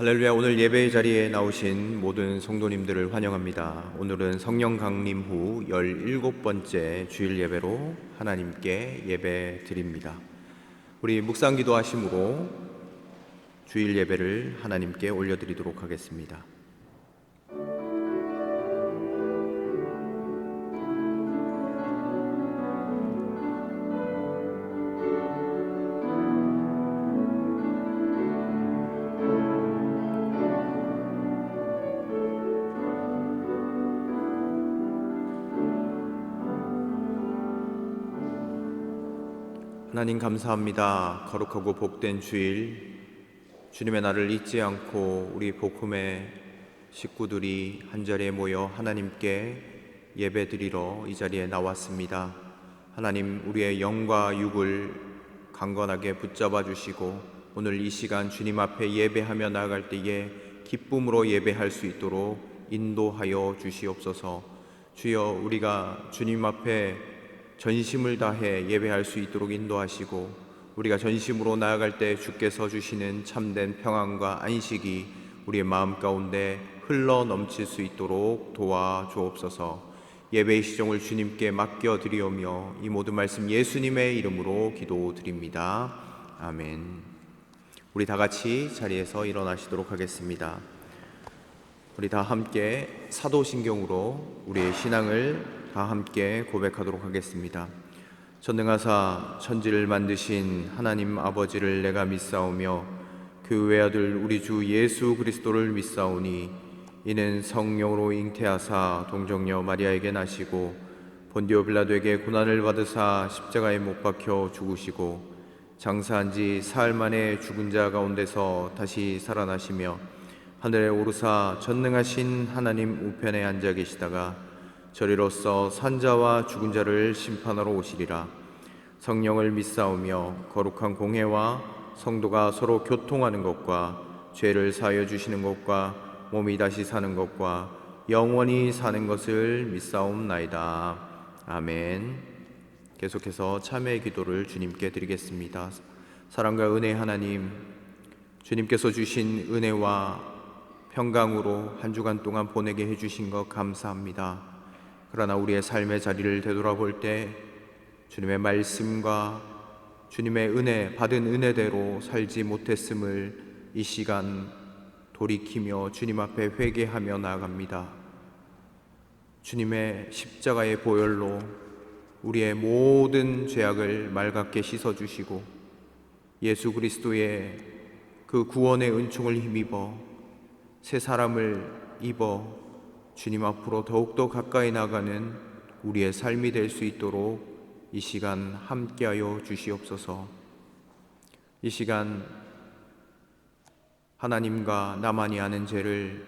할렐루야. 오늘 예배의 자리에 나오신 모든 성도님들을 환영합니다. 오늘은 성령 강림 후 17번째 주일 예배로 하나님께 예배 드립니다. 우리 묵상 기도하심으로 주일 예배를 하나님께 올려드리도록 하겠습니다. 하나님 감사합니다. 거룩하고 복된 주일, 주님의 날을 잊지 않고 우리 복음의 식구들이 한자리에 모여 하나님께 예배드리러 이 자리에 나왔습니다. 하나님, 우리의 영과 육을 강건하게 붙잡아 주시고 오늘 이 시간 주님 앞에 예배하며 나아갈 때에 기쁨으로 예배할 수 있도록 인도하여 주시옵소서. 주여, 우리가 주님 앞에 전심을 다해 예배할 수 있도록 인도하시고 우리가 전심으로 나아갈 때 주께서 주시는 참된 평안과 안식이 우리의 마음 가운데 흘러 넘칠 수 있도록 도와주옵소서. 예배의 시종을 주님께 맡겨드리오며 이 모든 말씀 예수님의 이름으로 기도드립니다. 아멘. 우리 다 같이 자리에서 일어나시도록 하겠습니다. 우리 다 함께 사도신경으로 우리의 신앙을 다 함께 고백하도록 하겠습니다. 전능하사 천지를 만드신 하나님 아버지를 내가 믿사오며 그 외아들 우리 주 예수 그리스도를 믿사오니 이는 성령으로 잉태하사 동정녀 마리아에게 나시고 본디오 빌라도에게 고난을 받으사 십자가에 못 박혀 죽으시고 장사한 지 사흘 만에 죽은 자 가운데서 다시 살아나시며 하늘에 오르사 전능하신 하나님 우편에 앉아 계시다가 저리로서 산자와 죽은 자를 심판하러 오시리라. 성령을 믿사오며 거룩한 공회와 성도가 서로 교통하는 것과 죄를 사하여 주시는 것과 몸이 다시 사는 것과 영원히 사는 것을 믿사옵나이다. 아멘. 계속해서 참회의 기도를 주님께 드리겠습니다. 사랑과 은혜의 하나님, 주님께서 주신 은혜와 평강으로 한 주간 동안 보내게 해주신 것 감사합니다. 그러나 우리의 삶의 자리를 되돌아볼 때 주님의 말씀과 주님의 은혜, 받은 은혜대로 살지 못했음을 이 시간 돌이키며 주님 앞에 회개하며 나아갑니다. 주님의 십자가의 보혈로 우리의 모든 죄악을 맑게 씻어주시고 예수 그리스도의 그 구원의 은총을 힘입어 새 사람을 입어 주님 앞으로 더욱더 가까이 나가는 우리의 삶이 될 수 있도록 이 시간 함께하여 주시옵소서. 이 시간 하나님과 나만이 아는 죄를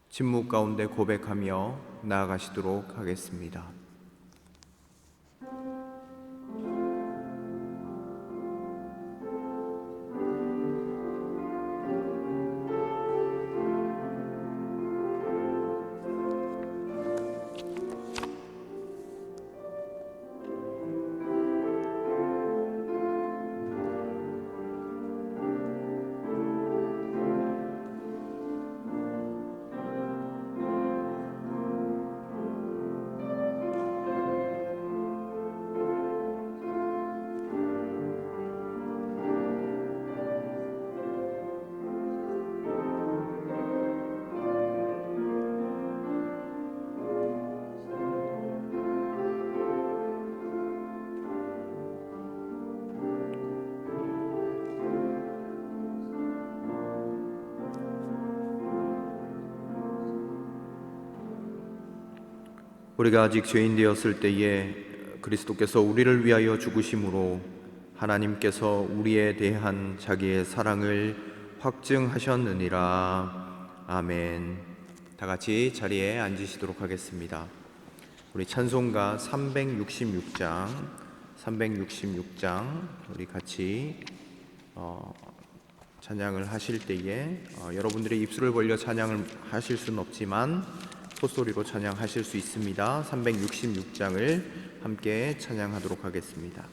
침묵 가운데 고백하며 나아가시도록 하겠습니다. 우리가 아직 죄인 되었을 때에 그리스도께서 우리를 위하여 죽으심으로 하나님께서 우리에 대한 자기의 사랑을 확증하셨느니라. 아멘. 다 같이 자리에 앉으시도록 하겠습니다. 우리 찬송가 366장 우리 같이 찬양을 하실 때에 여러분들의 입술을 벌려 찬양을 하실 수는 없지만 소소리로 찬양하실 수 있습니다. 366장을 함께 찬양하도록 하겠습니다.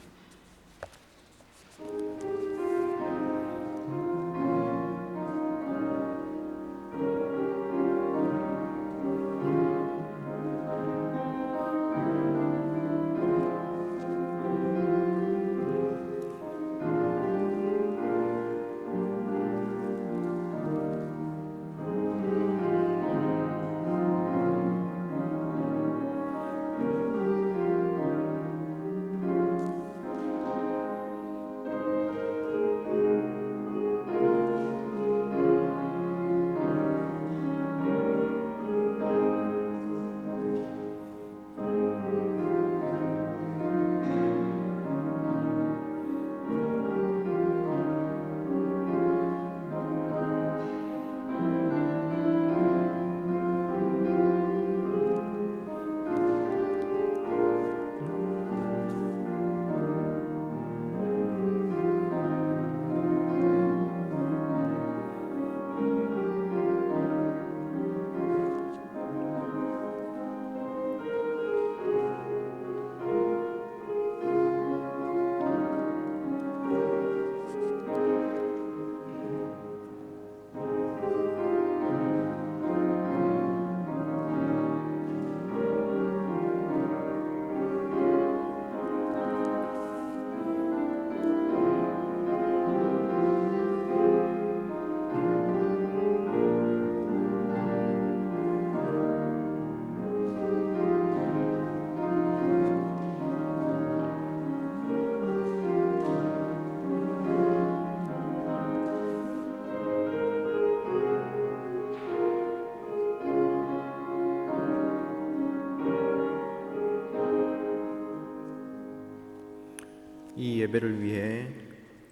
이 예배를 위해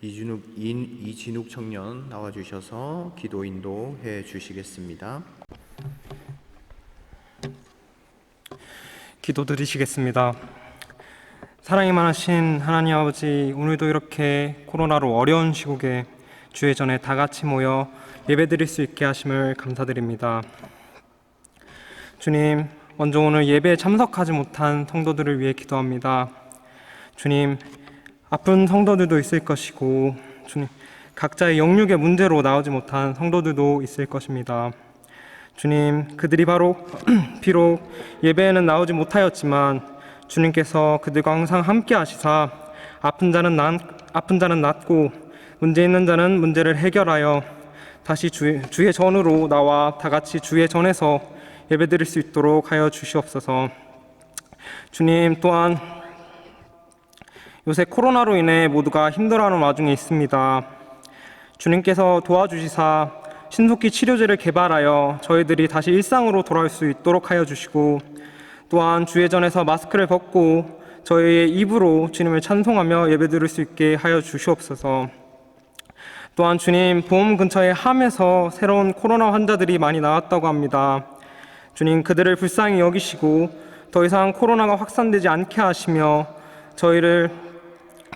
이진욱 청년 나와주셔서 기도 인도해 주시겠습니다. 기도드리시겠습니다. 사랑이 많으신 하나님 아버지, 오늘도 이렇게 코로나로 어려운 시국에 주의 전에 다 같이 모여 예배드릴 수 있게 하심을 감사드립니다. 주님, 먼저 오늘 예배에 참석하지 못한 성도들을 위해 기도합니다. 주님, 아픈 성도들도 있을 것이고 주님, 각자의 영육의 문제로 나오지 못한 성도들도 있을 것입니다. 주님, 그들이 바로 비록 예배에는 나오지 못하였지만 주님께서 그들과 항상 함께 하시사 아픈 자는 낫고 문제 있는 자는 문제를 해결하여 다시 주의 전으로 나와 다 같이 주의 전에서 예배드릴 수 있도록 하여 주시옵소서. 주님, 또한 요새 코로나로 인해 모두가 힘들어하는 와중에 있습니다. 주님께서 도와주시사 신속히 치료제를 개발하여 저희들이 다시 일상으로 돌아올 수 있도록 하여 주시고, 또한 주의 전에서 마스크를 벗고 저희의 입으로 주님을 찬송하며 예배드릴 수 있게 하여 주시옵소서. 또한 주님, 보험 근처의 함에서 새로운 코로나 환자들이 많이 나왔다고 합니다. 주님, 그들을 불쌍히 여기시고 더 이상 코로나가 확산되지 않게 하시며 저희를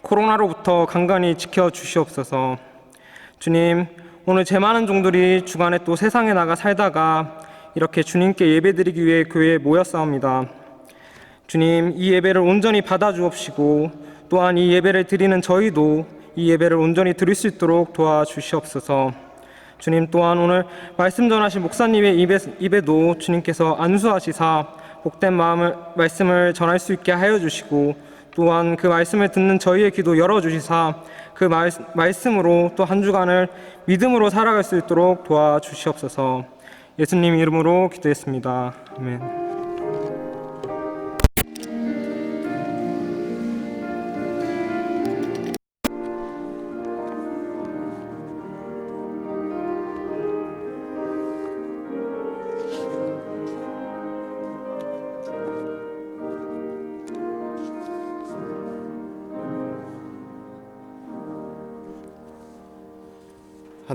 코로나로부터 간간히 지켜주시옵소서. 주님, 오늘 제 많은 종들이 주간에 또 세상에 나가 살다가 이렇게 주님께 예배드리기 위해 교회에 모였사옵니다. 주님, 이 예배를 온전히 받아주옵시고 또한 이 예배를 드리는 저희도 이 예배를 온전히 드릴 수 있도록 도와주시옵소서. 주님, 또한 오늘 말씀 전하신 목사님의 입에도 주님께서 안수하시사 복된 말씀을 전할 수 있게 하여 주시고, 또한 그 말씀을 듣는 저희의 귀도 열어주시사 그 말씀으로 또 한 주간을 믿음으로 살아갈 수 있도록 도와주시옵소서. 예수님 이름으로 기도했습니다. 아멘.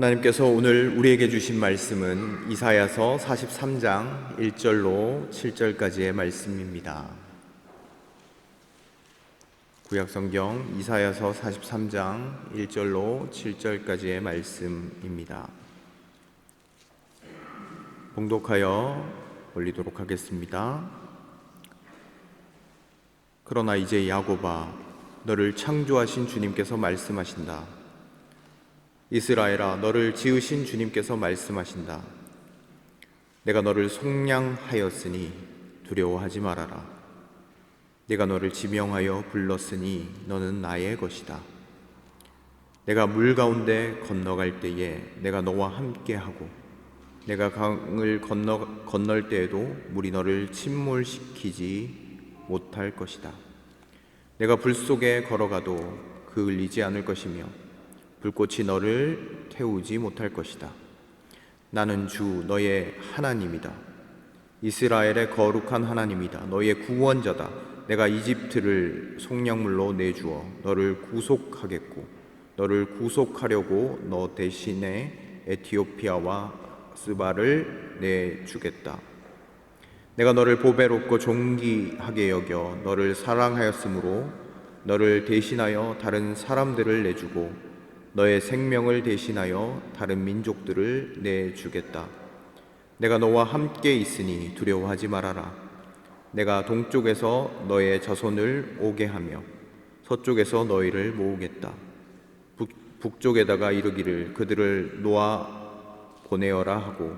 하나님께서 오늘 우리에게 주신 말씀은 이사야서 43장 1절로 7절까지의 말씀입니다. 구약성경 이사야서 43장 1절로 7절까지의 말씀입니다. 봉독하여 올리도록 하겠습니다. 그러나 이제 야곱아, 너를 창조하신 주님께서 말씀하신다. 이스라엘아, 너를 지으신 주님께서 말씀하신다. 내가 너를 속량하였으니 두려워하지 말아라. 내가 너를 지명하여 불렀으니 너는 나의 것이다. 내가 물 가운데 건너갈 때에 내가 너와 함께하고 내가 강을 건널 때에도 물이 너를 침몰시키지 못할 것이다. 내가 불 속에 걸어가도 그을리지 않을 것이며 불꽃이 너를 태우지 못할 것이다. 나는 주 너의 하나님이다. 이스라엘의 거룩한 하나님이다. 너의 구원자다. 내가 이집트를 속량물로 내주어 너를 구속하겠고 너를 구속하려고 너 대신에 에티오피아와 스바를 내주겠다. 내가 너를 보배롭고 존귀하게 여겨 너를 사랑하였으므로 너를 대신하여 다른 사람들을 내주고 너의 생명을 대신하여 다른 민족들을 내주겠다. 내가 너와 함께 있으니 두려워하지 말아라. 내가 동쪽에서 너의 자손을 오게 하며 서쪽에서 너희를 모으겠다. 북쪽에다가 이르기를 그들을 놓아 보내어라 하고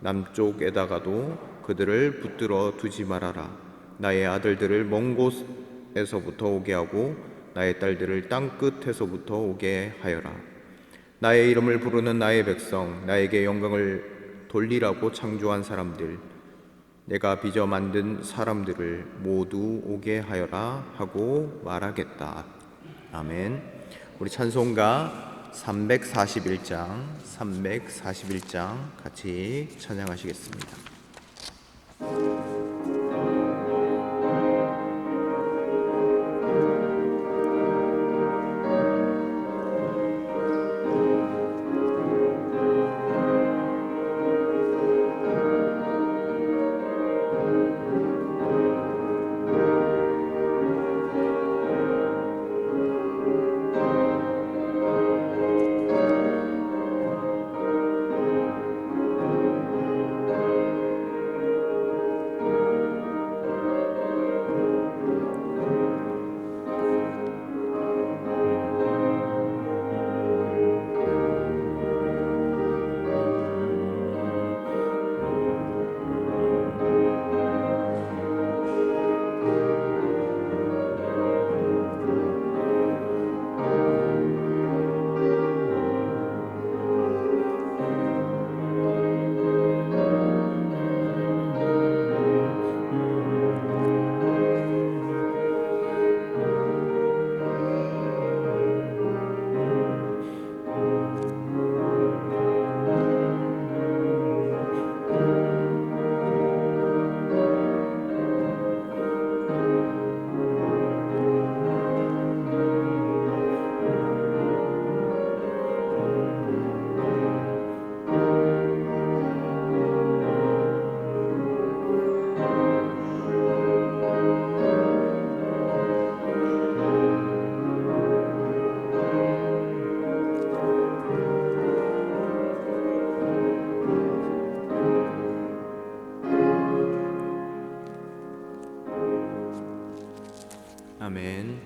남쪽에다가도 그들을 붙들어 두지 말아라. 나의 아들들을 먼 곳에서부터 오게 하고 나의 딸들을 땅 끝에서부터 오게 하여라. 나의 이름을 부르는 나의 백성, 나에게 영광을 돌리라고 창조한 사람들, 내가 빚어 만든 사람들을 모두 오게 하여라 하고 말하겠다. 아멘. 우리 찬송가 341장 같이 찬양하시겠습니다. 아멘.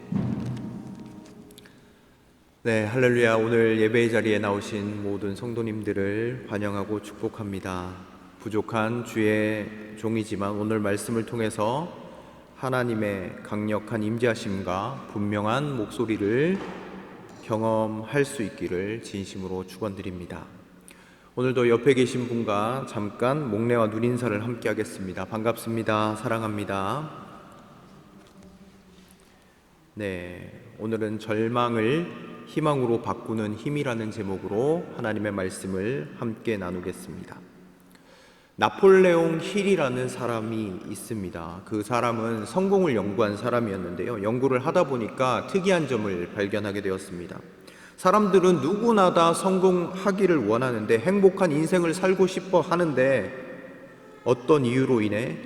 네, 할렐루야. 오늘 예배의 자리에 나오신 모든 성도님들을 환영하고 축복합니다. 부족한 주의 종이지만 오늘 말씀을 통해서 하나님의 강력한 임재하심과 분명한 목소리를 경험할 수 있기를 진심으로 축원드립니다. 오늘도 옆에 계신 분과 잠깐 목례와 눈인사를 함께 하겠습니다. 반갑습니다. 사랑합니다. 네, 오늘은 절망을 희망으로 바꾸는 힘이라는 제목으로 하나님의 말씀을 함께 나누겠습니다. 나폴레옹 힐이라는 사람이 있습니다. 그 사람은 성공을 연구한 사람이었는데요. 연구를 하다 보니까 특이한 점을 발견하게 되었습니다. 사람들은 누구나 다 성공하기를 원하는데, 행복한 인생을 살고 싶어 하는데, 어떤 이유로 인해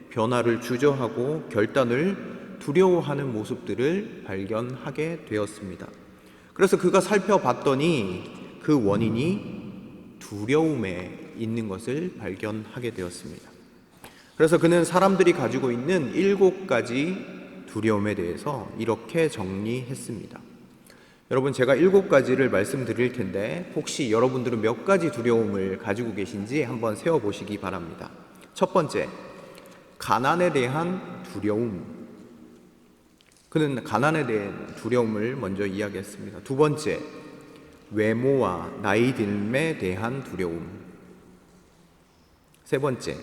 변화를 주저하고 결단을 두려워하는 모습들을 발견하게 되었습니다. 그래서 그가 살펴봤더니 그 원인이 두려움에 있는 것을 발견하게 되었습니다. 그래서 그는 사람들이 가지고 있는 7가지 두려움에 대해서 이렇게 정리했습니다. 여러분, 제가 7가지를 말씀드릴 텐데 혹시 여러분들은 몇 가지 두려움을 가지고 계신지 한번 세어보시기 바랍니다. 첫 번째, 가난에 대한 두려움. 그는 가난에 대한 두려움을 먼저 이야기했습니다. 두 번째, 외모와 나이 듦에 대한 두려움. 세 번째,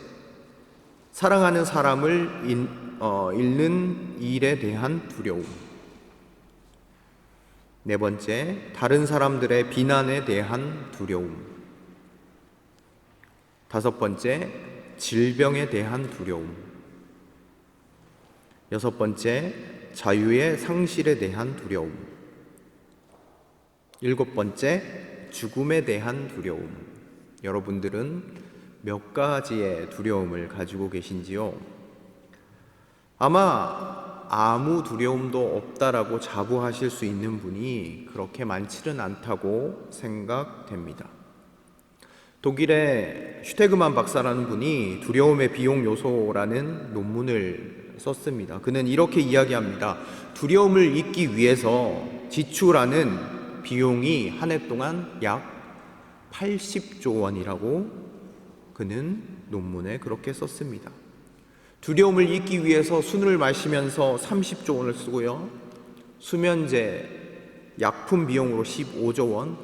사랑하는 사람을 잃는 일에 대한 두려움. 네 번째, 다른 사람들의 비난에 대한 두려움. 다섯 번째, 질병에 대한 두려움. 여섯 번째, 자유의 상실에 대한 두려움. 일곱 번째, 죽음에 대한 두려움. 여러분들은 몇 가지의 두려움을 가지고 계신지요? 아마 아무 두려움도 없다라고 자부하실 수 있는 분이 그렇게 많지는 않다고 생각됩니다. 독일의 슈테그만 박사라는 분이 두려움의 비용 요소라는 논문을 썼습니다. 그는 이렇게 이야기합니다. 두려움을 잊기 위해서 지출하는 비용이 한 해 동안 약 80조 원이라고 그는 논문에 그렇게 썼습니다. 두려움을 잊기 위해서 술을 마시면서 30조 원을 쓰고요, 수면제, 약품 비용으로 15조 원,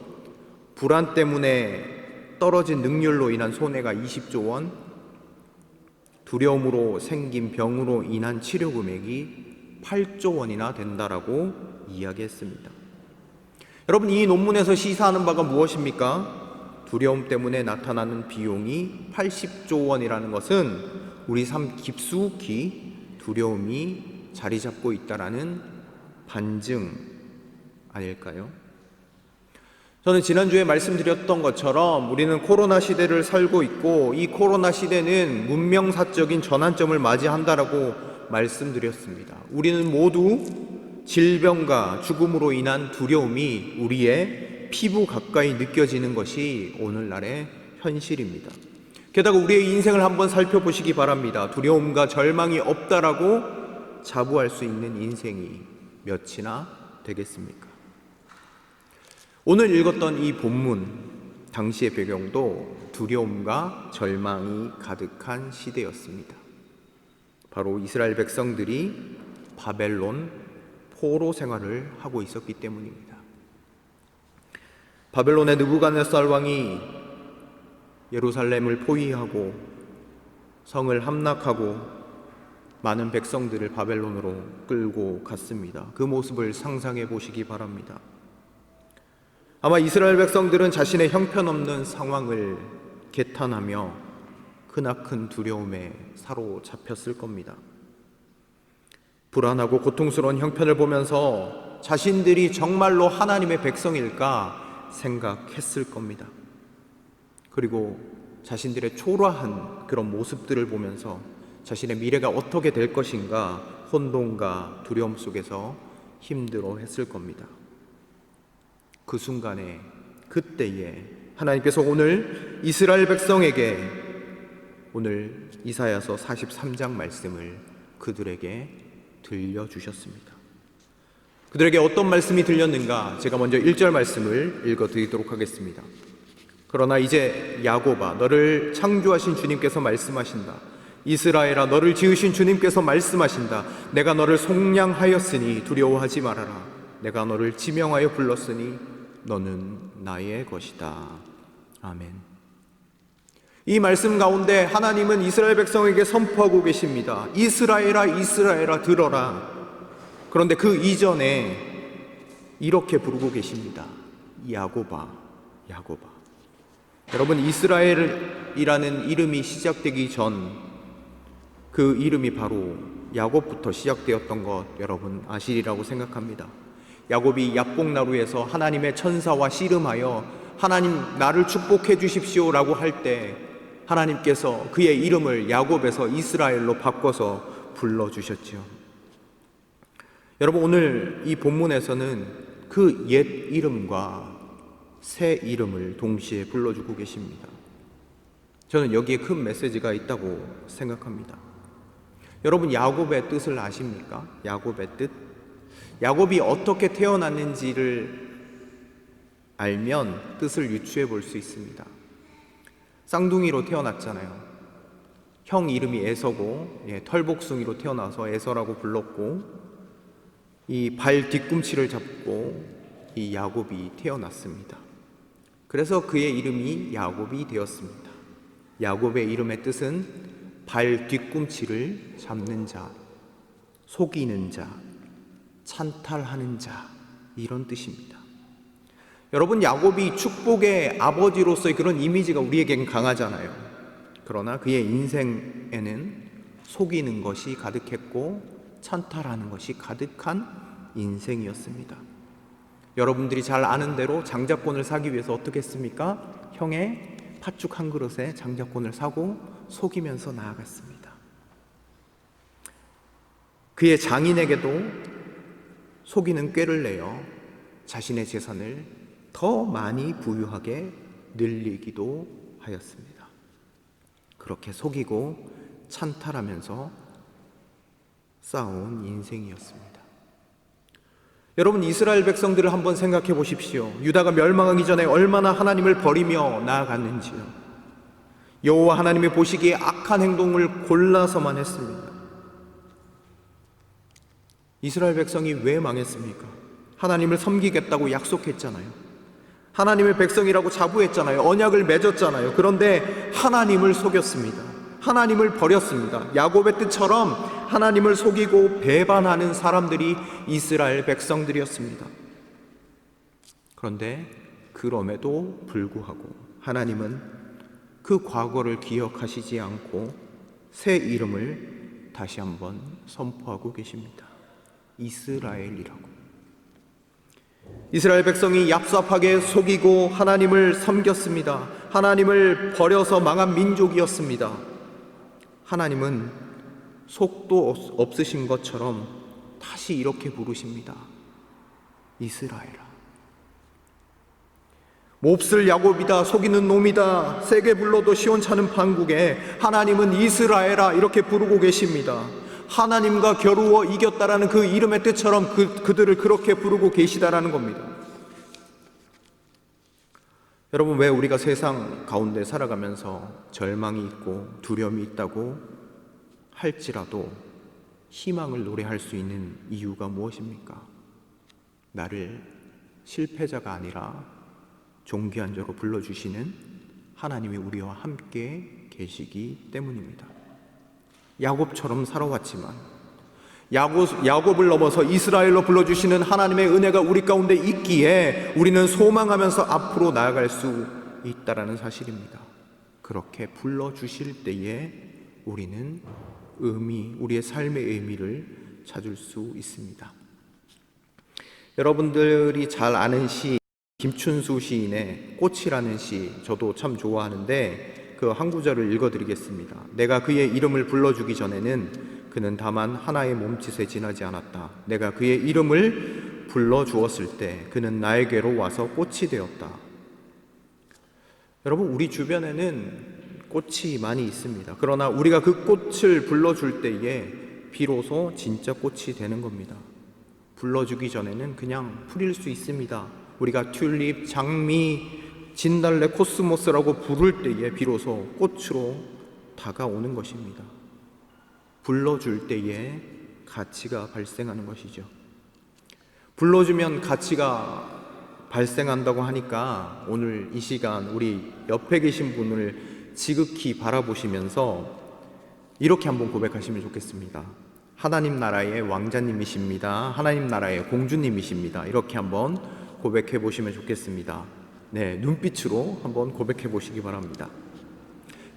불안 때문에 떨어진 능률로 인한 손해가 20조 원, 두려움으로 생긴 병으로 인한 치료 금액이 8조 원이나 된다라고 이야기했습니다. 여러분, 이 논문에서 시사하는 바가 무엇입니까? 두려움 때문에 나타나는 비용이 80조 원이라는 것은 우리 삶 깊숙이 두려움이 자리 잡고 있다라는 반증 아닐까요? 저는 지난주에 말씀드렸던 것처럼 우리는 코로나 시대를 살고 있고, 이 코로나 시대는 문명사적인 전환점을 맞이한다라고 말씀드렸습니다. 우리는 모두 질병과 죽음으로 인한 두려움이 우리의 피부 가까이 느껴지는 것이 오늘날의 현실입니다. 게다가 우리의 인생을 한번 살펴보시기 바랍니다. 두려움과 절망이 없다라고 자부할 수 있는 인생이 몇이나 되겠습니까? 오늘 읽었던 이 본문 당시의 배경도 두려움과 절망이 가득한 시대였습니다. 바로 이스라엘 백성들이 바벨론 포로 생활을 하고 있었기 때문입니다. 바벨론의 느부갓네살 왕이 예루살렘을 포위하고 성을 함락하고 많은 백성들을 바벨론으로 끌고 갔습니다. 그 모습을 상상해 보시기 바랍니다. 아마 이스라엘 백성들은 자신의 형편없는 상황을 개탄하며 크나큰 두려움에 사로잡혔을 겁니다. 불안하고 고통스러운 형편을 보면서 자신들이 정말로 하나님의 백성일까 생각했을 겁니다. 그리고 자신들의 초라한 그런 모습들을 보면서 자신의 미래가 어떻게 될 것인가 혼돈과 두려움 속에서 힘들어했을 겁니다. 그 순간에, 그때에 하나님께서 오늘 이스라엘 백성에게 오늘 이사야서 43장 말씀을 그들에게 들려주셨습니다. 그들에게 어떤 말씀이 들렸는가? 제가 먼저 1절 말씀을 읽어드리도록 하겠습니다. 그러나 이제 야곱아, 너를 창조하신 주님께서 말씀하신다. 이스라엘아, 너를 지으신 주님께서 말씀하신다. 내가 너를 속량하였으니 두려워하지 말아라. 내가 너를 지명하여 불렀으니 너는 나의 것이다. 아멘. 이 말씀 가운데 하나님은 이스라엘 백성에게 선포하고 계십니다. 이스라엘아, 이스라엘아, 들어라. 그런데 그 이전에 이렇게 부르고 계십니다. 야곱아, 야곱아. 여러분, 이스라엘이라는 이름이 시작되기 전 그 이름이 바로 야곱부터 시작되었던 것 여러분 아시리라고 생각합니다. 야곱이 야복나루에서 하나님의 천사와 씨름하여 하나님 나를 축복해 주십시오 라고 할 때 하나님께서 그의 이름을 야곱에서 이스라엘로 바꿔서 불러주셨지요. 여러분, 오늘 이 본문에서는 그 옛 이름과 새 이름을 동시에 불러주고 계십니다. 저는 여기에 큰 메시지가 있다고 생각합니다. 여러분, 야곱의 뜻을 아십니까? 야곱의 뜻? 야곱이 어떻게 태어났는지를 알면 뜻을 유추해 볼 수 있습니다. 쌍둥이로 태어났잖아요. 형 이름이 에서고 털복숭이로 태어나서 에서라고 불렀고, 이 발 뒤꿈치를 잡고 이 야곱이 태어났습니다. 그래서 그의 이름이 야곱이 되었습니다. 야곱의 이름의 뜻은 발 뒤꿈치를 잡는 자, 속이는 자, 찬탈하는 자, 이런 뜻입니다. 여러분, 야곱이 축복의 아버지로서의 그런 이미지가 우리에겐 강하잖아요. 그러나 그의 인생에는 속이는 것이 가득했고 찬탈하는 것이 가득한 인생이었습니다. 여러분들이 잘 아는 대로 장자권을 사기 위해서 어떻게 했습니까? 형의 팥죽 한 그릇에 장자권을 사고 속이면서 나아갔습니다. 그의 장인에게도 속이는 꾀를 내어 자신의 재산을 더 많이 부유하게 늘리기도 하였습니다. 그렇게 속이고 찬탈하면서 쌓아온 인생이었습니다. 여러분, 이스라엘 백성들을 한번 생각해 보십시오. 유다가 멸망하기 전에 얼마나 하나님을 버리며 나아갔는지요. 여호와 하나님이 보시기에 악한 행동을 골라서만 했습니다. 이스라엘 백성이 왜 망했습니까? 하나님을 섬기겠다고 약속했잖아요. 하나님의 백성이라고 자부했잖아요. 언약을 맺었잖아요. 그런데 하나님을 속였습니다. 하나님을 버렸습니다. 야곱의 뜻처럼 하나님을 속이고 배반하는 사람들이 이스라엘 백성들이었습니다. 그런데 그럼에도 불구하고 하나님은 그 과거를 기억하시지 않고 새 이름을 다시 한번 선포하고 계십니다. 이스라엘이라고. 이스라엘 백성이 얍삽하게 속이고 하나님을 섬겼습니다. 하나님을 버려서 망한 민족이었습니다. 하나님은 속도 없으신 것처럼 다시 이렇게 부르십니다. 이스라엘아. 몹쓸 야곱이다, 속이는 놈이다, 세게 불러도 시원찮은 판국에 하나님은 이스라엘아 이렇게 부르고 계십니다. 하나님과 겨루어 이겼다라는 그 이름의 뜻처럼 그들을 그렇게 부르고 계시다라는 겁니다. 여러분, 왜 우리가 세상 가운데 살아가면서 절망이 있고 두려움이 있다고 할지라도 희망을 노래할 수 있는 이유가 무엇입니까? 나를 실패자가 아니라 존귀한 자로 불러주시는 하나님이 우리와 함께 계시기 때문입니다. 야곱처럼 살아왔지만 야곱을 넘어서 이스라엘로 불러주시는 하나님의 은혜가 우리 가운데 있기에 우리는 소망하면서 앞으로 나아갈 수 있다라는 사실입니다. 그렇게 불러주실 때에 우리는 우리의 삶의 의미를 찾을 수 있습니다. 여러분들이 잘 아는 시, 김춘수 시인의 꽃이라는 시, 저도 참 좋아하는데 그 한 구절을 읽어드리겠습니다. 내가 그의 이름을 불러주기 전에는 그는 다만 하나의 몸짓에 지나지 않았다. 내가 그의 이름을 불러주었을 때 그는 나에게로 와서 꽃이 되었다. 여러분, 우리 주변에는 꽃이 많이 있습니다. 그러나 우리가 그 꽃을 불러줄 때에 비로소 진짜 꽃이 되는 겁니다. 불러주기 전에는 그냥 풀일 수 있습니다. 우리가 튤립, 장미, 진달래, 코스모스라고 부를 때에 비로소 꽃으로 다가오는 것입니다. 불러줄 때에 가치가 발생하는 것이죠. 불러주면 가치가 발생한다고 하니까 오늘 이 시간 우리 옆에 계신 분을 지극히 바라보시면서 이렇게 한번 고백하시면 좋겠습니다. 하나님 나라의 왕자님이십니다. 하나님 나라의 공주님이십니다. 이렇게 한번 고백해 보시면 좋겠습니다. 네, 눈빛으로 한번 고백해 보시기 바랍니다.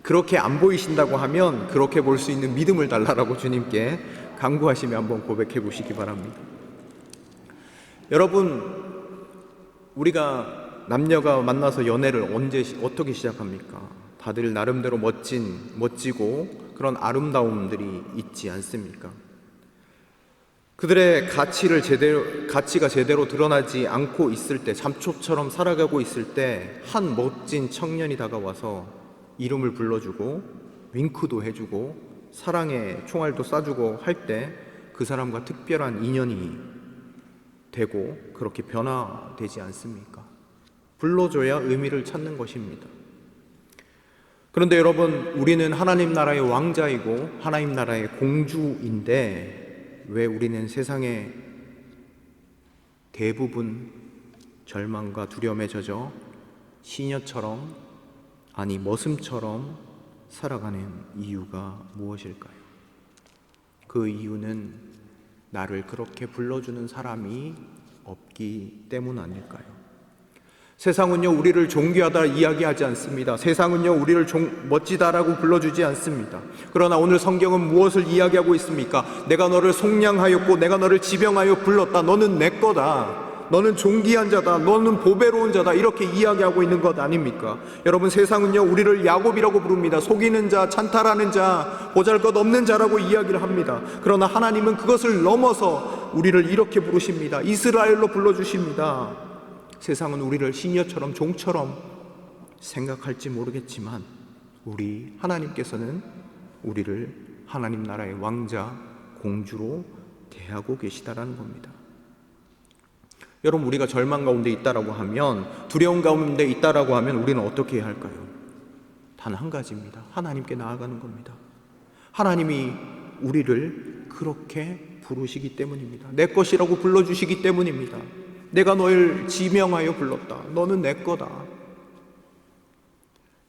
그렇게 안 보이신다고 하면 그렇게 볼 수 있는 믿음을 달라라고 주님께 간구하시며 한번 고백해 보시기 바랍니다. 여러분, 우리가 남녀가 만나서 연애를 어떻게 시작합니까? 다들 나름대로 멋지고 그런 아름다움들이 있지 않습니까? 그들의 가치가 제대로 드러나지 않고 있을 때, 잠초처럼 살아가고 있을 때, 한 멋진 청년이 다가와서 이름을 불러주고, 윙크도 해주고, 사랑의 총알도 쏴주고 할 때, 그 사람과 특별한 인연이 되고, 그렇게 변화되지 않습니까? 불러줘야 의미를 찾는 것입니다. 그런데 여러분, 우리는 하나님 나라의 왕자이고, 하나님 나라의 공주인데, 왜 우리는 세상의 대부분 절망과 두려움에 젖어 시녀처럼, 아니 머슴처럼 살아가는 이유가 무엇일까요? 그 이유는 나를 그렇게 불러주는 사람이 없기 때문 아닐까요? 세상은요, 우리를 존귀하다 이야기하지 않습니다. 세상은요, 우리를 멋지다라고 불러주지 않습니다. 그러나 오늘 성경은 무엇을 이야기하고 있습니까? 내가 너를 속량하였고 내가 너를 지명하여 불렀다. 너는 내 거다. 너는 존귀한 자다. 너는 보배로운 자다. 이렇게 이야기하고 있는 것 아닙니까? 여러분, 세상은요, 우리를 야곱이라고 부릅니다. 속이는 자, 찬탈하는 자, 보잘것없는 자라고 이야기를 합니다. 그러나 하나님은 그것을 넘어서 우리를 이렇게 부르십니다. 이스라엘로 불러주십니다. 세상은 우리를 시녀처럼 종처럼 생각할지 모르겠지만 우리 하나님께서는 우리를 하나님 나라의 왕자, 공주로 대하고 계시다라는 겁니다. 여러분, 우리가 절망 가운데 있다라고 하면, 두려움 가운데 있다라고 하면 우리는 어떻게 해야 할까요? 단 한 가지입니다. 하나님께 나아가는 겁니다. 하나님이 우리를 그렇게 부르시기 때문입니다. 내 것이라고 불러주시기 때문입니다. 내가 너를 지명하여 불렀다. 너는 내 거다.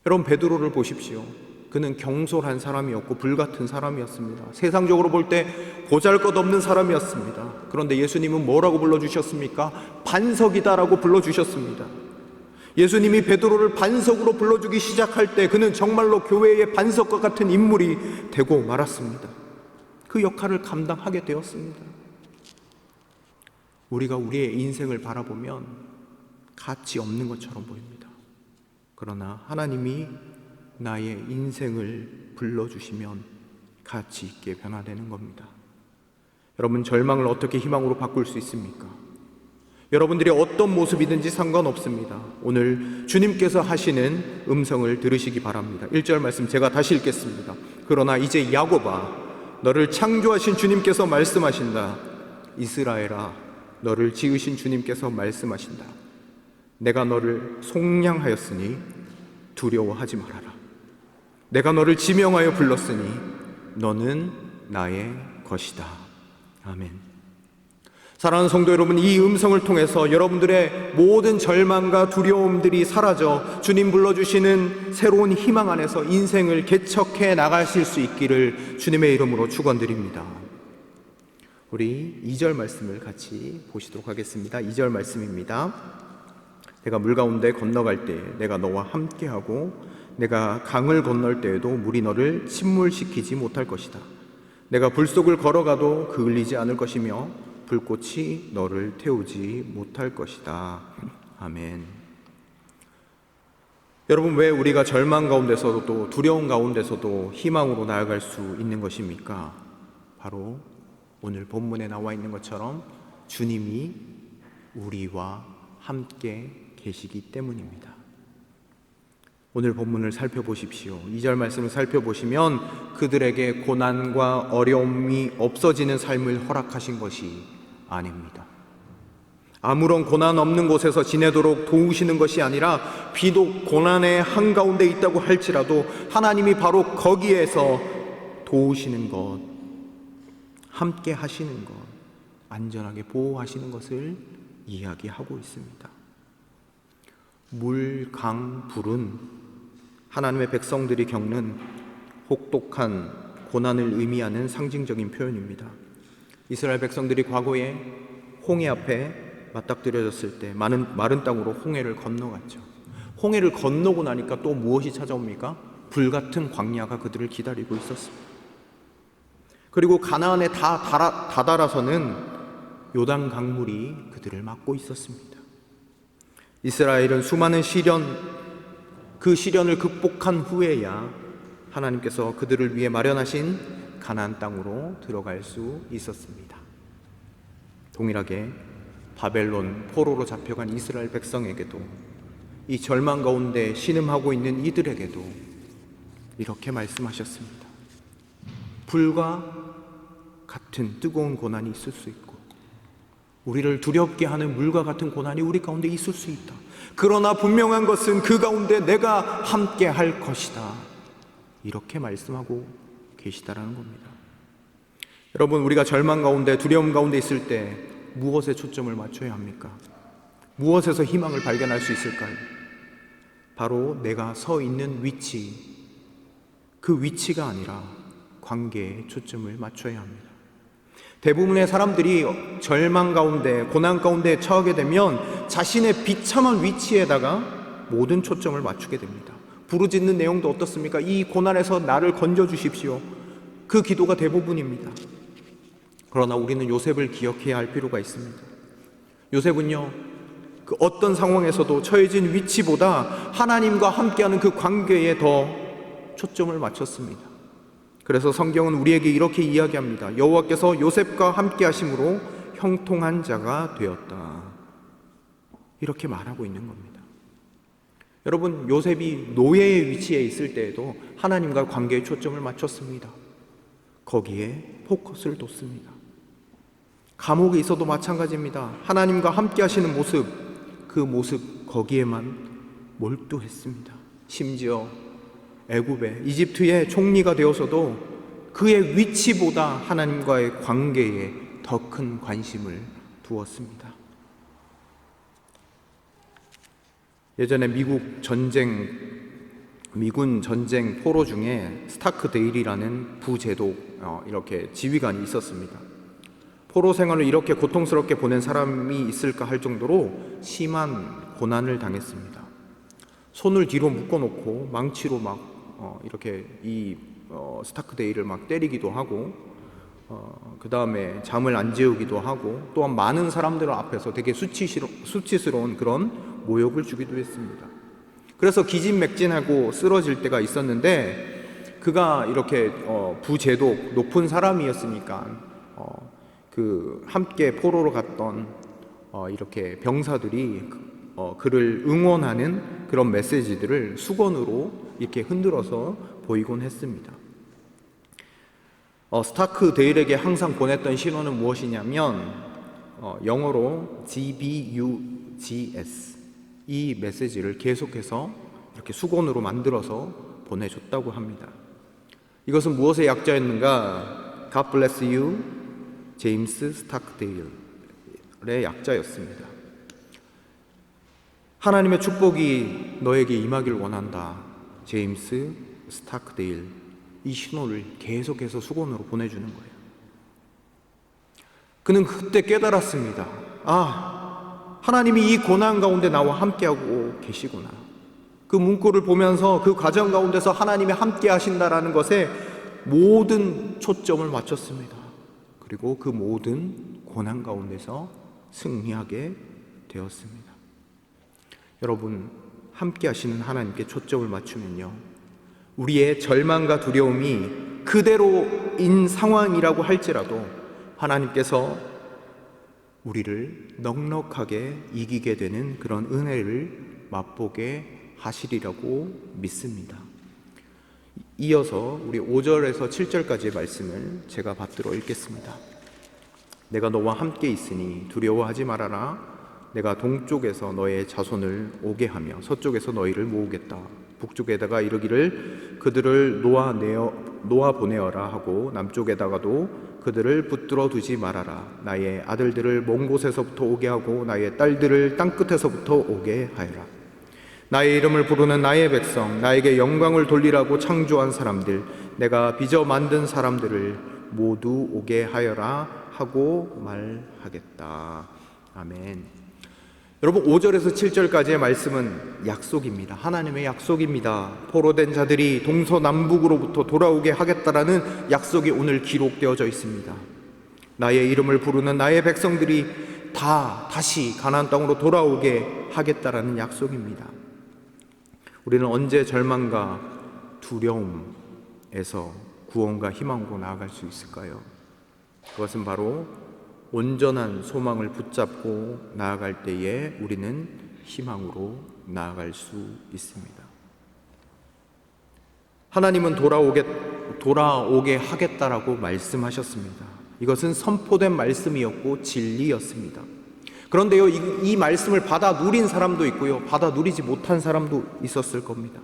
여러분, 베드로를 보십시오. 그는 경솔한 사람이었고 불같은 사람이었습니다. 세상적으로 볼 때 보잘것없는 사람이었습니다. 그런데 예수님은 뭐라고 불러주셨습니까? 반석이다라고 불러주셨습니다. 예수님이 베드로를 반석으로 불러주기 시작할 때 그는 정말로 교회의 반석과 같은 인물이 되고 말았습니다. 그 역할을 감당하게 되었습니다. 우리가 우리의 인생을 바라보면 가치 없는 것처럼 보입니다. 그러나 하나님이 나의 인생을 불러주시면 가치 있게 변화되는 겁니다. 여러분, 절망을 어떻게 희망으로 바꿀 수 있습니까? 여러분들이 어떤 모습이든지 상관없습니다. 오늘 주님께서 하시는 음성을 들으시기 바랍니다. 1절 말씀 제가 다시 읽겠습니다. 그러나 이제 야곱아, 너를 창조하신 주님께서 말씀하신다. 이스라엘아, 너를 지으신 주님께서 말씀하신다. 내가 너를 속량하였으니 두려워하지 말아라. 내가 너를 지명하여 불렀으니 너는 나의 것이다. 아멘. 사랑하는 성도 여러분, 이 음성을 통해서 여러분들의 모든 절망과 두려움들이 사라져 주님 불러주시는 새로운 희망 안에서 인생을 개척해 나가실 수 있기를 주님의 이름으로 축원드립니다. 우리 2절 말씀을 같이 보시도록 하겠습니다. 2절 말씀입니다. 내가 물 가운데 건너갈 때 내가 너와 함께하고 내가 강을 건널 때에도 물이 너를 침몰시키지 못할 것이다. 내가 불 속을 걸어가도 그을리지 않을 것이며 불꽃이 너를 태우지 못할 것이다. 아멘. 여러분, 왜 우리가 절망 가운데서도 또 두려움 가운데서도 희망으로 나아갈 수 있는 것입니까? 바로 오늘 본문에 나와 있는 것처럼 주님이 우리와 함께 계시기 때문입니다. 오늘 본문을 살펴보십시오. 2절 말씀을 살펴보시면 그들에게 고난과 어려움이 없어지는 삶을 허락하신 것이 아닙니다. 아무런 고난 없는 곳에서 지내도록 도우시는 것이 아니라 비록 고난의 한가운데 있다고 할지라도 하나님이 바로 거기에서 도우시는 것, 함께 하시는 것, 안전하게 보호하시는 것을 이야기하고 있습니다. 물, 강, 불은 하나님의 백성들이 겪는 혹독한 고난을 의미하는 상징적인 표현입니다. 이스라엘 백성들이 과거에 홍해 앞에 맞닥뜨려졌을 때 마른 땅으로 홍해를 건너갔죠. 홍해를 건너고 나니까 또 무엇이 찾아옵니까? 불같은 광야가 그들을 기다리고 있었습니다. 그리고 가나안에 다 다다라서는 요단 강물이 그들을 막고 있었습니다. 이스라엘은 수많은 시련, 그 시련을 극복한 후에야 하나님께서 그들을 위해 마련하신 가나안 땅으로 들어갈 수 있었습니다. 동일하게 바벨론 포로로 잡혀간 이스라엘 백성에게도, 이 절망 가운데 신음하고 있는 이들에게도 이렇게 말씀하셨습니다. 불과 같은 뜨거운 고난이 있을 수 있고, 우리를 두렵게 하는 물과 같은 고난이 우리 가운데 있을 수 있다. 그러나 분명한 것은 그 가운데 내가 함께 할 것이다. 이렇게 말씀하고 계시다라는 겁니다. 여러분, 우리가 절망 가운데, 두려움 가운데 있을 때 무엇에 초점을 맞춰야 합니까? 무엇에서 희망을 발견할 수 있을까요? 바로 내가 서 있는 위치, 그 위치가 아니라 관계에 초점을 맞춰야 합니다. 대부분의 사람들이 절망 가운데, 고난 가운데 처하게 되면 자신의 비참한 위치에다가 모든 초점을 맞추게 됩니다. 부르짖는 내용도 어떻습니까? 이 고난에서 나를 건져주십시오. 그 기도가 대부분입니다. 그러나 우리는 요셉을 기억해야 할 필요가 있습니다. 요셉은요, 그 어떤 상황에서도 처해진 위치보다 하나님과 함께하는 그 관계에 더 초점을 맞췄습니다. 그래서 성경은 우리에게 이렇게 이야기합니다. 여호와께서 요셉과 함께 하심으로 형통한 자가 되었다. 이렇게 말하고 있는 겁니다. 여러분, 요셉이 노예의 위치에 있을 때에도 하나님과 관계에 초점을 맞췄습니다. 거기에 포커스를 뒀습니다. 감옥에 있어도 마찬가지입니다. 하나님과 함께 하시는 모습, 그 모습 거기에만 몰두했습니다. 심지어 애굽의 이집트의 총리가 되어서도 그의 위치보다 하나님과의 관계에 더 큰 관심을 두었습니다. 예전에 미군 전쟁 포로 중에 스타크데일이라는 부제독 이렇게 지휘관이 있었습니다. 포로 생활을 이렇게 고통스럽게 보낸 사람이 있을까 할 정도로 심한 고난을 당했습니다. 손을 뒤로 묶어놓고 망치로 막 이렇게 이 스타크데일을 막 때리기도 하고, 그 다음에 잠을 안 재우기도 하고, 또한 많은 사람들 앞에서 되게 수치스러운 그런 모욕을 주기도 했습니다. 그래서 기진맥진하고 쓰러질 때가 있었는데, 그가 이렇게 부제독 높은 사람이었으니까 그 함께 포로로 갔던 이렇게 병사들이 그를 응원하는 그런 메시지들을 수건으로 이렇게 흔들어서 보이곤 했습니다. 스타크데일에게 항상 보냈던 신호는 무엇이냐면 영어로 GBUGS, 이 메시지를 계속해서 이렇게 수건으로 만들어서 보내줬다고 합니다. 이것은 무엇의 약자였는가? God bless you, 제임스 스타크데일의 약자였습니다. 하나님의 축복이 너에게 임하길 원한다, 제임스 스타크데일. 이 신호를 계속해서 수건으로 보내주는 거예요. 그는 그때 깨달았습니다. 하나님이 이 고난 가운데 나와 함께하고 계시구나. 그 문구를 보면서 그 과정 가운데서 하나님이 함께 하신다라는 것에 모든 초점을 맞췄습니다. 그리고 그 모든 고난 가운데서 승리하게 되었습니다. 여러분, 함께 하시는 하나님께 초점을 맞추면요, 우리의 절망과 두려움이 그대로인 상황이라고 할지라도 하나님께서 우리를 넉넉하게 이기게 되는 그런 은혜를 맛보게 하시리라고 믿습니다. 이어서 우리 5절에서 7절까지의 말씀을 제가 받들어 읽겠습니다. 내가 너와 함께 있으니 두려워하지 말아라. 내가 동쪽에서 너의 자손을 오게 하며 서쪽에서 너희를 모으겠다. 북쪽에다가 이르기를 그들을 놓아 보내어라 하고 남쪽에다가도 그들을 붙들어 두지 말아라. 나의 아들들을 먼 곳에서부터 오게 하고 나의 딸들을 땅끝에서부터 오게 하여라. 나의 이름을 부르는 나의 백성, 나에게 영광을 돌리라고 창조한 사람들, 내가 빚어 만든 사람들을 모두 오게 하여라 하고 말하겠다. 아멘. 여러분, 5절에서 7절까지의 말씀은 약속입니다. 하나님의 약속입니다. 포로된 자들이 동서남북으로부터 돌아오게 하겠다라는 약속이 오늘 기록되어져 있습니다. 나의 이름을 부르는 나의 백성들이 다시 가나안 땅으로 돌아오게 하겠다라는 약속입니다. 우리는 언제 절망과 두려움에서 구원과 희망으로 나아갈 수 있을까요? 그것은 바로 온전한 소망을 붙잡고 나아갈 때에 우리는 희망으로 나아갈 수 있습니다. 하나님은 돌아오게 하겠다라고 말씀하셨습니다. 이것은 선포된 말씀이었고 진리였습니다. 그런데요, 이 말씀을 받아 누린 사람도 있고요, 받아 누리지 못한 사람도 있었을 겁니다.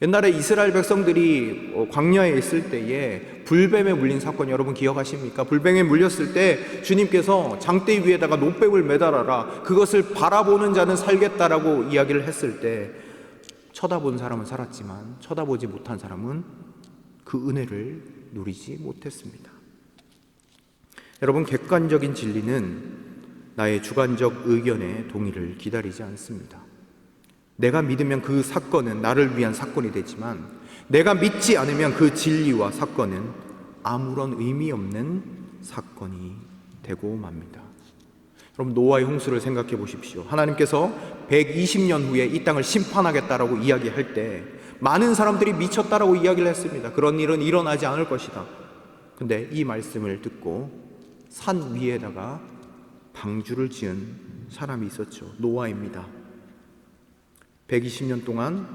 옛날에 이스라엘 백성들이 광야에 있을 때에 불뱀에 물린 사건 여러분 기억하십니까? 불뱀에 물렸을 때 주님께서 장대 위에다가 노뱀을 매달아라, 그것을 바라보는 자는 살겠다라고 이야기를 했을 때 쳐다본 사람은 살았지만 쳐다보지 못한 사람은 그 은혜를 누리지 못했습니다. 여러분, 객관적인 진리는 나의 주관적 의견의 동의를 기다리지 않습니다. 내가 믿으면 그 사건은 나를 위한 사건이 되지만 내가 믿지 않으면 그 진리와 사건은 아무런 의미 없는 사건이 되고 맙니다. 여러분, 노아의 홍수를 생각해 보십시오. 하나님께서 120년 후에 이 땅을 심판하겠다라고 이야기할 때 많은 사람들이 미쳤다라고 이야기를 했습니다. 그런 일은 일어나지 않을 것이다. 근데 이 말씀을 듣고 산 위에다가 방주를 지은 사람이 있었죠. 노아입니다. 120년 동안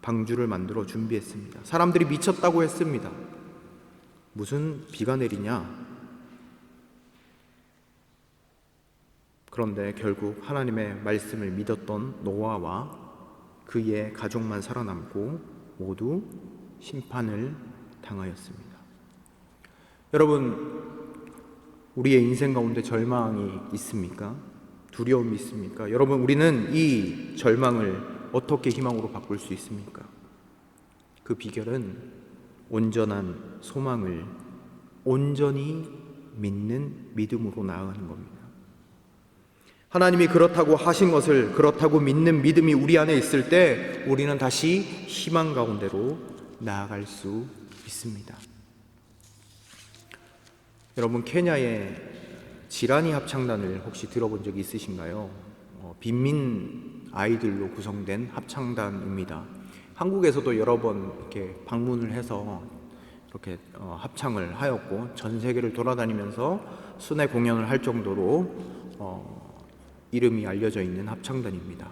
방주를 만들어 준비했습니다. 사람들이 미쳤다고 했습니다. 무슨 비가 내리냐? 그런데 결국 하나님의 말씀을 믿었던 노아와 그의 가족만 살아남고 모두 심판을 당하였습니다. 여러분, 우리의 인생 가운데 절망이 있습니까? 두려움이 있습니까? 여러분, 우리는 이 절망을 어떻게 희망으로 바꿀 수 있습니까? 그 비결은 온전한 소망을 온전히 믿는 믿음으로 나아가는 겁니다. 하나님이 그렇다고 하신 것을 그렇다고 믿는 믿음이 우리 안에 있을 때 우리는 다시 희망 가운데로 나아갈 수 있습니다. 여러분, 케냐의 지라니 합창단을 혹시 들어본 적이 있으신가요? 빈민 아이들로 구성된 합창단입니다. 한국에서도 여러 번 이렇게 방문을 해서 이렇게 합창을 하였고 전 세계를 돌아다니면서 순회 공연을 할 정도로 이름이 알려져 있는 합창단입니다.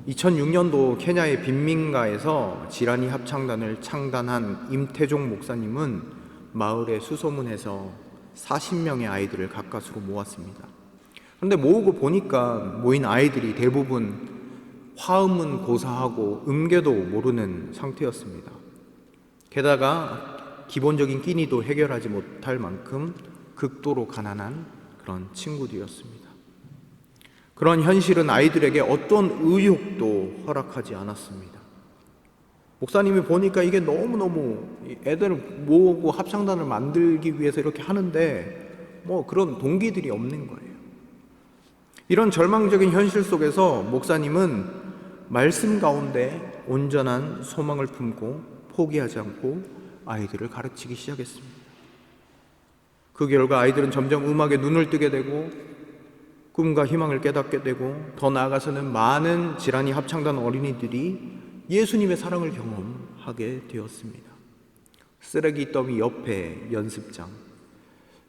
2006년도 케냐의 빈민가에서 지라니 합창단을 창단한 임태종 목사님은 마을에 수소문해서 40명의 아이들을 가까스로 모았습니다. 그런데 모으고 보니까 모인 아이들이 대부분 화음은 고사하고 음계도 모르는 상태였습니다. 게다가 기본적인 끼니도 해결하지 못할 만큼 극도로 가난한 그런 친구들이었습니다. 그런 현실은 아이들에게 어떤 의욕도 허락하지 않았습니다. 목사님이 보니까 이게 너무너무 애들을 모으고 합창단을 만들기 위해서 이렇게 하는데 그런 동기들이 없는 거예요. 이런 절망적인 현실 속에서 목사님은 말씀 가운데 온전한 소망을 품고 포기하지 않고 아이들을 가르치기 시작했습니다. 그 결과 아이들은 점점 음악에 눈을 뜨게 되고 꿈과 희망을 깨닫게 되고 더 나아가서는 많은 지라니 합창단 어린이들이 예수님의 사랑을 경험하게 되었습니다. 쓰레기 더미 옆에 연습장,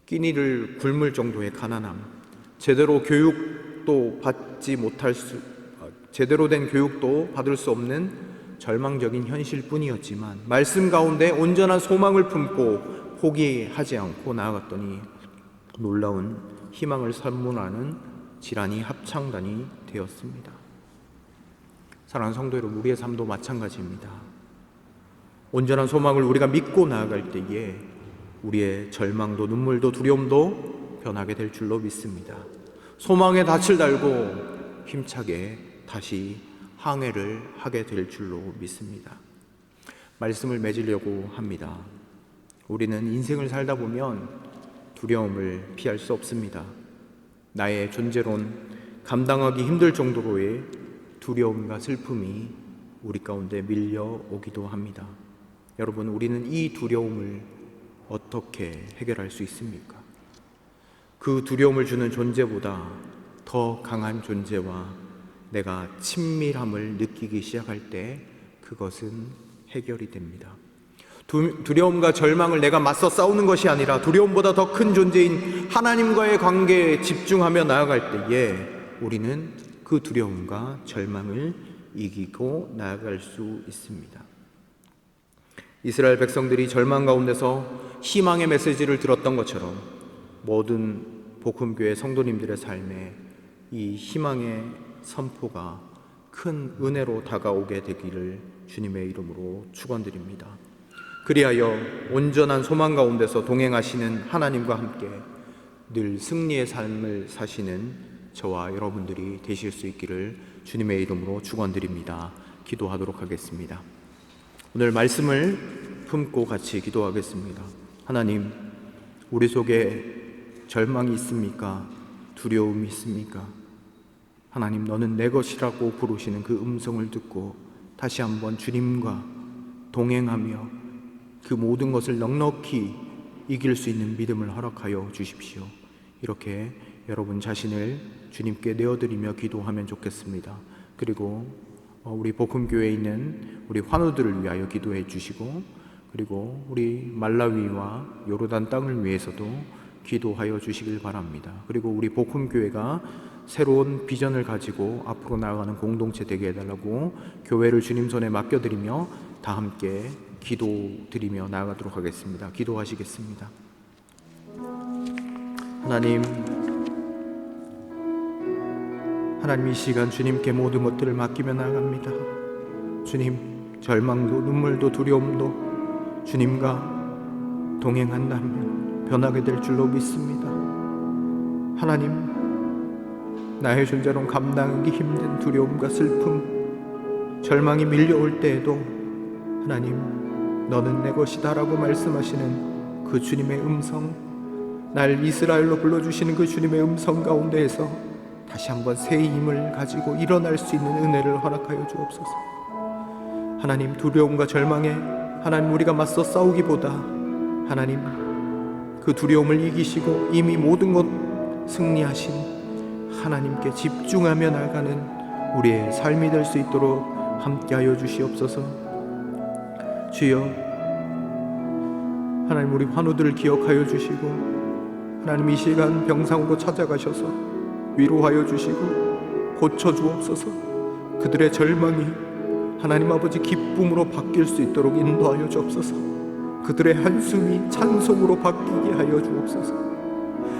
끼니를 굶을 정도의 가난함, 제대로 된 교육도 받을 수 없는 절망적인 현실뿐이었지만 말씀 가운데 온전한 소망을 품고 포기하지 않고 나아갔더니 놀라운 희망을 선물하는 지라니 합창단이 되었습니다. 사랑하는 성도 여러분, 우리의 삶도 마찬가지입니다. 온전한 소망을 우리가 믿고 나아갈 때에 우리의 절망도 눈물도 두려움도 변하게 될 줄로 믿습니다. 소망의 닻을 달고 힘차게 다시 항해를 하게 될 줄로 믿습니다. 말씀을 맺으려고 합니다. 우리는 인생을 살다 보면 두려움을 피할 수 없습니다. 나의 존재론 감당하기 힘들 정도로의 두려움과 슬픔이 우리 가운데 밀려오기도 합니다. 여러분, 우리는 이 두려움을 어떻게 해결할 수 있습니까? 그 두려움을 주는 존재보다 더 강한 존재와 내가 친밀함을 느끼기 시작할 때 그것은 해결이 됩니다. 두려움과 절망을 내가 맞서 싸우는 것이 아니라 두려움보다 더 큰 존재인 하나님과의 관계에 집중하며 나아갈 때에 우리는 그 두려움과 절망을 이기고 나아갈 수 있습니다. 이스라엘 백성들이 절망 가운데서 희망의 메시지를 들었던 것처럼 모든 복음교회 성도님들의 삶에 이 희망의 선포가 큰 은혜로 다가오게 되기를 주님의 이름으로 축원드립니다. 그리하여 온전한 소망 가운데서 동행하시는 하나님과 함께 늘 승리의 삶을 사시는 저와 여러분들이 되실 수 있기를 주님의 이름으로 축원드립니다. 기도하도록 하겠습니다. 오늘 말씀을 품고 같이 기도하겠습니다. 하나님, 우리 속에 절망이 있습니까? 두려움이 있습니까? 하나님, 너는 내 것이라고 부르시는 그 음성을 듣고 다시 한번 주님과 동행하며 그 모든 것을 넉넉히 이길 수 있는 믿음을 허락하여 주십시오. 이렇게 여러분 자신을 주님께 내어드리며 기도하면 좋겠습니다. 그리고 우리 복음교회에 있는 우리 환우들을 위하여 기도해 주시고, 그리고 우리 말라위와 요르단 땅을 위해서도 기도하여 주시길 바랍니다. 그리고 우리 복음교회가 새로운 비전을 가지고 앞으로 나아가는 공동체 되게 해달라고 교회를 주님 손에 맡겨드리며 다 함께 기도드리며 나아가도록 하겠습니다. 기도하시겠습니다. 하나님 이 시간 주님께 모든 것들을 맡기며 나아갑니다. 주님, 절망도 눈물도 두려움도 주님과 동행한다면 변하게 될 줄로 믿습니다. 하나님, 나의 존재로 감당하기 힘든 두려움과 슬픔, 절망이 밀려올 때에도 하나님, 너는 내 것이다 라고 말씀하시는 그 주님의 음성, 날 이스라엘로 불러주시는 그 주님의 음성 가운데에서 다시 한번 새 힘을 가지고 일어날 수 있는 은혜를 허락하여 주옵소서. 하나님, 두려움과 절망에 하나님 우리가 맞서 싸우기보다 하나님 그 두려움을 이기시고 이미 모든 것 승리하신 하나님께 집중하며 나가는 우리의 삶이 될 수 있도록 함께하여 주시옵소서. 주여, 하나님 우리 환우들을 기억하여 주시고 하나님 이 시간 병상으로 찾아가셔서 위로하여 주시고 고쳐주옵소서. 그들의 절망이 하나님 아버지 기쁨으로 바뀔 수 있도록 인도하여 주옵소서. 그들의 한숨이 찬송으로 바뀌게 하여 주옵소서.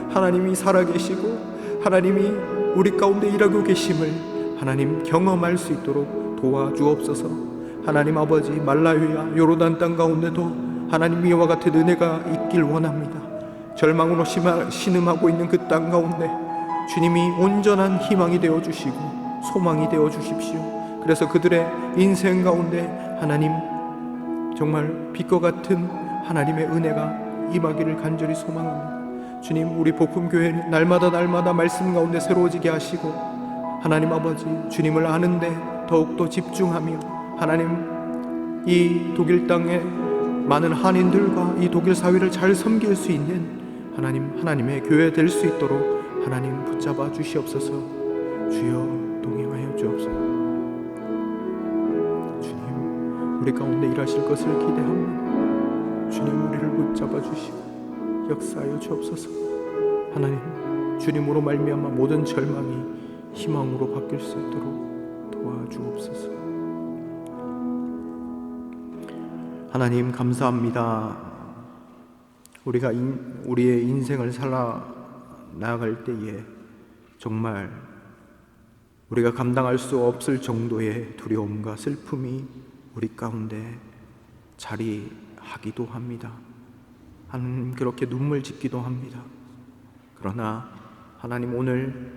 하나님이 살아계시고 하나님이 우리 가운데 일하고 계심을 하나님 경험할 수 있도록 도와주옵소서. 하나님 아버지, 말라위와 요르단 땅 가운데도 하나님 이와 같은 은혜가 있길 원합니다. 절망으로 신음하고 있는 그 땅 가운데 주님이 온전한 희망이 되어주시고 소망이 되어주십시오. 그래서 그들의 인생 가운데 하나님 정말 빛과 같은 하나님의 은혜가 임하기를 간절히 소망합니다. 주님, 우리 복음교회 날마다 말씀 가운데 새로워지게 하시고 하나님 아버지, 주님을 아는데 더욱더 집중하며 하나님 이 독일 땅에 많은 한인들과 이 독일 사회를 잘 섬길 수 있는 하나님의 교회 될 수 있도록 하나님 붙잡아 주시옵소서. 주여, 동행하여 주옵소서. 주님, 우리 가운데 일하실 것을 기대합니다. 주님, 우리를 붙잡아 주시고 역사하여 주옵소서. 하나님, 주님으로 말미암아 모든 절망이 희망으로 바뀔 수 있도록 도와주옵소서. 하나님 감사합니다. 우리가 우리의 인생을 살아 나아갈 때에 정말 우리가 감당할 수 없을 정도의 두려움과 슬픔이 우리 가운데 자리하기도 합니다. 하나님, 그렇게 눈물 짓기도 합니다. 그러나 하나님, 오늘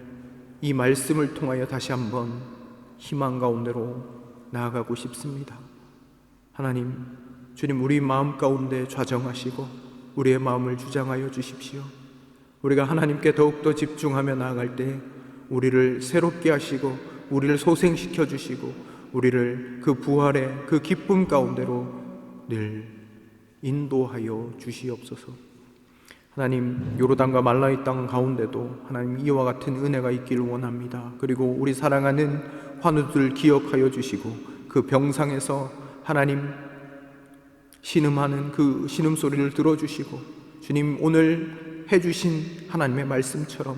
이 말씀을 통하여 다시 한번 희망 가운데로 나아가고 싶습니다. 하나님, 주님, 우리 마음 가운데 좌정하시고 우리의 마음을 주장하여 주십시오. 우리가 하나님께 더욱더 집중하며 나아갈 때 우리를 새롭게 하시고 우리를 소생시켜 주시고 우리를 그 부활의 그 기쁨 가운데로 늘 인도하여 주시옵소서. 하나님, 요르단과 말라의 땅 가운데도 하나님 이와 같은 은혜가 있기를 원합니다. 그리고 우리 사랑하는 환우들 기억하여 주시고 그 병상에서 하나님 신음하는 그 신음소리를 들어주시고, 주님 오늘 해주신 하나님의 말씀처럼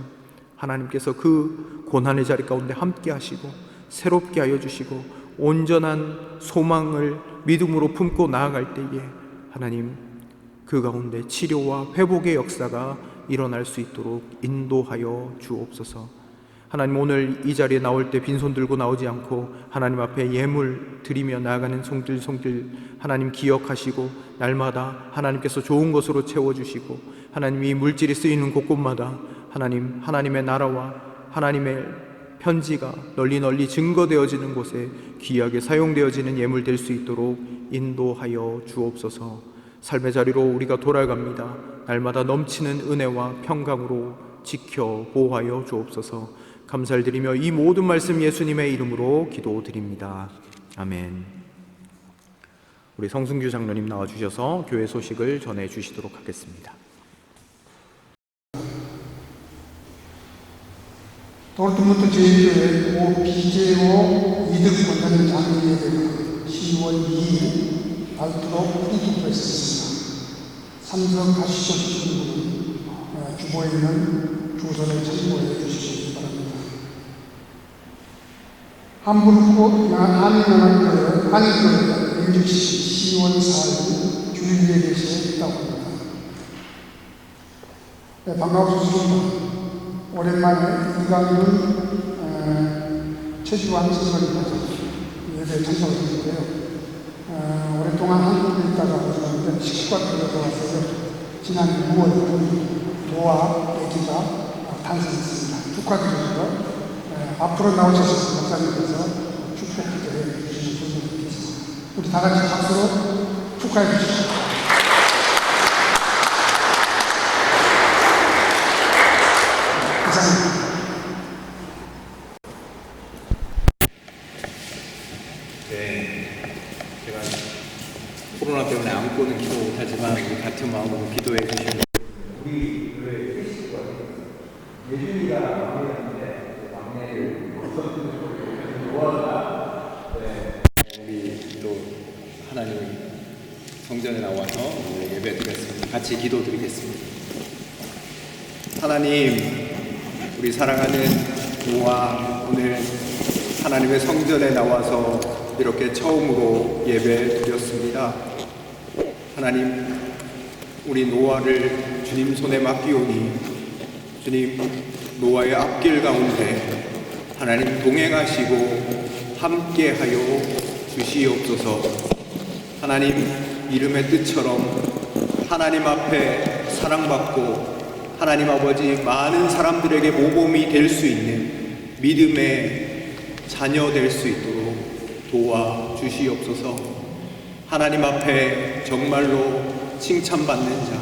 하나님께서 그 고난의 자리 가운데 함께 하시고 새롭게 하여 주시고 온전한 소망을 믿음으로 품고 나아갈 때에 하나님 그 가운데 치료와 회복의 역사가 일어날 수 있도록 인도하여 주옵소서. 하나님, 오늘 이 자리에 나올 때 빈손 들고 나오지 않고 하나님 앞에 예물 드리며 나아가는 송들송들 하나님 기억하시고 날마다 하나님께서 좋은 것으로 채워주시고 하나님 이 물질이 쓰이는 곳곳마다 하나님, 하나님의 나라와 하나님의 편지가 널리 널리 증거되어지는 곳에 귀하게 사용되어지는 예물 될 수 있도록 인도하여 주옵소서. 삶의 자리로 우리가 돌아갑니다. 날마다 넘치는 은혜와 평강으로 지켜 보호하여 주옵소서. 감사를 드리며 이 모든 말씀 예수님의 이름으로 기도드립니다. 아멘. 우리 성승규 장로님 나와주셔서 교회 소식을 전해주시도록 하겠습니다. 도르트문트 제1교회 고 비제오 이득 권장 장로예배가 10월 2일 발트로 프린트프레스였습니다. 참석하시던 분은 주보에 있는 주소를 참고해 주시기 바랍니다. 한인연합교회 NGC 10월 4일 주일 예배시에 있다고 합니다. 네, 반갑습니다. 오랜만에 이강윤 최주환 선생님까지 예배에 참석했는데요. 오랫동안 한국에 있다가 오셨는데 식구가 들어서 왔어요. 지난 6월 도와 아기가 탄생했습니다. 축하드리고요. 앞으로 나오셔서 목사님께서 축하 기도해 주시는 분들이 계십니다. 우리 다 같이 박수로 축하해 주시죠. 네, 제가 코로나 때문에 안고는 기도 못하지만 우리 같은 마음으로 기도해 주시는 우리 교회 회식과 예준이가 막내였는데 막내를 도와라. 우리 또 하나님 성전에 나와서 예배 드렸습니다. 같이 기도 드리겠습니다. 하나님, 우리 사랑하는 노아 오늘 하나님의 성전에 나와서 이렇게 처음으로 예배 드렸습니다. 하나님, 우리 노아를 주님 손에 맡기오니 주님 노아의 앞길 가운데 하나님 동행하시고 함께하여 주시옵소서. 하나님 이름의 뜻처럼 하나님 앞에 사랑받고 하나님 아버지 많은 사람들에게 모범이 될 수 있는 믿음의 자녀 될 수 있도록 도와주시옵소서. 하나님 앞에 정말로 칭찬받는 자,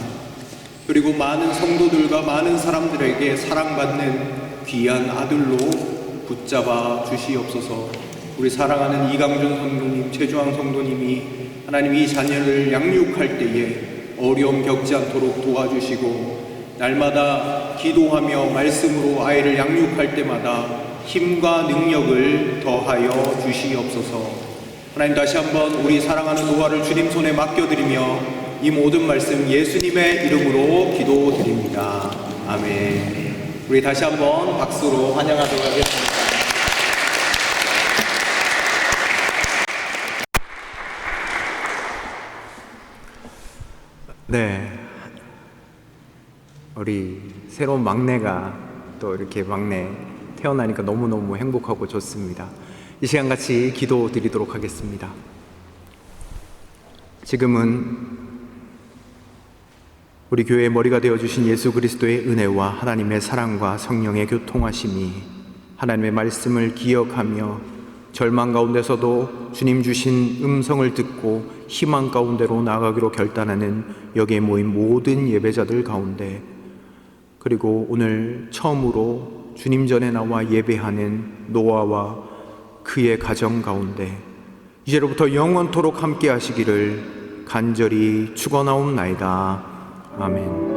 그리고 많은 성도들과 많은 사람들에게 사랑받는 귀한 아들로 붙잡아 주시옵소서. 우리 사랑하는 이강준 성도님, 최주황 성도님이 하나님 이 자녀를 양육할 때에 어려움 겪지 않도록 도와주시고 날마다 기도하며 말씀으로 아이를 양육할 때마다 힘과 능력을 더하여 주시옵소서. 하나님, 다시 한번 우리 사랑하는 노아를 주님 손에 맡겨드리며 이 모든 말씀 예수님의 이름으로 기도드립니다. 아멘. 우리 다시 한번 박수로 환영하도록 하겠습니다. 네, 우리 새로운 막내가 또 이렇게 막내 태어나니까 너무너무 행복하고 좋습니다. 이 시간 같이 기도 드리도록 하겠습니다. 지금은 우리 교회의 머리가 되어주신 예수 그리스도의 은혜와 하나님의 사랑과 성령의 교통하심이 하나님의 말씀을 기억하며 절망 가운데서도 주님 주신 음성을 듣고 희망 가운데로 나아가기로 결단하는 여기에 모인 모든 예배자들 가운데, 그리고 오늘 처음으로 주님 전에 나와 예배하는 노아와 그의 가정 가운데 이제로부터 영원토록 함께 하시기를 간절히 축원하옵나이다. 아멘.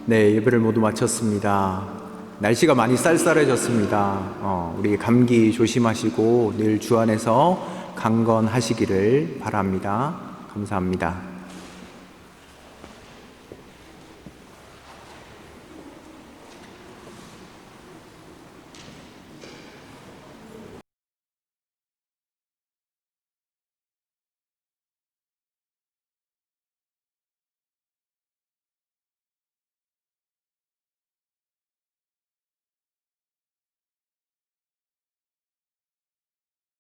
네, 예배를 모두 마쳤습니다. 날씨가 많이 쌀쌀해졌습니다. 우리 감기 조심하시고 늘 주 안에서 강건하시기를 바랍니다. 감사합니다.